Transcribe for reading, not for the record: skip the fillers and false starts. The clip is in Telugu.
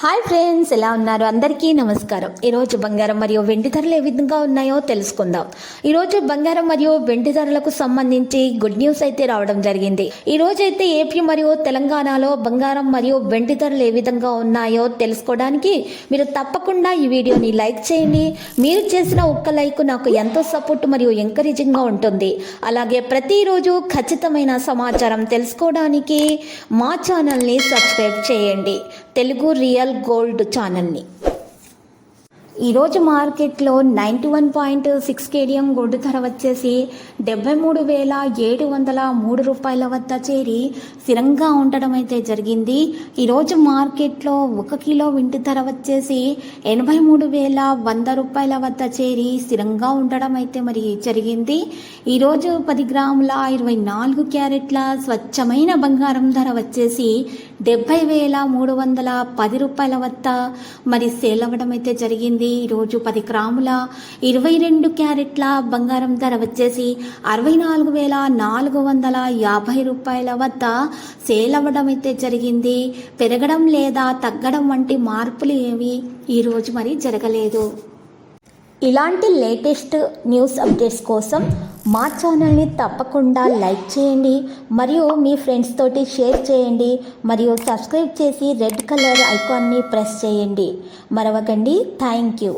హాయ్ ఫ్రెండ్స్, ఎలా ఉన్నారు? అందరికీ నమస్కారం. ఈరోజు బంగారం మరియు వెండి ధరలు ఏ విధంగా ఉన్నాయో తెలుసుకుందాం. ఈరోజు బంగారం మరియు వెండి ధరలకు సంబంధించి గుడ్ న్యూస్ అయితే రావడం జరిగింది. ఈ రోజు అయితే ఏపీ మరియు తెలంగాణలో బంగారం మరియు వెండి ధరలు ఏ విధంగా ఉన్నాయో తెలుసుకోవడానికి మీరు తప్పకుండా ఈ వీడియోని లైక్ చేయండి. మీరు చేసిన ఒక్క లైక్ నాకు ఎంతో సపోర్ట్ మరియు ఎంకరేజింగ్గా ఉంటుంది. అలాగే ప్రతిరోజు ఖచ్చితమైన సమాచారం తెలుసుకోవడానికి మా ఛానల్ని సబ్స్క్రైబ్ చేయండి, తెలుగు రియల్ గోల్డ్ ఛానల్ని. ఈరోజు మార్కెట్లో 91.6 కేడియం గోల్డ్ ధర వచ్చేసి 73,703 రూపాయల వద్ద చేరి స్థిరంగా ఉండడం అయితే జరిగింది. ఈరోజు మార్కెట్లో 1 కిలో వెండి ధర వచ్చేసి 83,100 రూపాయల వద్ద చేరి స్థిరంగా ఉండడం అయితే మరి జరిగింది. ఈరోజు 10 గ్రాముల 24 క్యారెట్ల స్వచ్ఛమైన బంగారం ధర వచ్చేసి 70,310 రూపాయల వద్ద మరి సేల్ అవ్వడం అయితే జరిగింది. ఈరోజు 10 గ్రాముల 22 క్యారెట్ల బంగారం ధర వచ్చేసి 64,450 రూపాయల వద్ద సేల్ అవ్వడం అయితే జరిగింది. పెరగడం లేదా తగ్గడం వంటి మార్పులు ఏవి ఈరోజు మరి జరగలేదు. ఇలాంటి లేటెస్ట్ న్యూస్ అప్డేట్స్ కోసం మా ఛానల్ని తప్పకుండా లైక్ చేయండి మరియు మీ ఫ్రెండ్స్ తోటి షేర్ చేయండి మరియు సబ్స్క్రైబ్ చేసి రెడ్ కలర్ ఐకాన్ని ప్రెస్ చేయండి. మరవకండి. Thank you.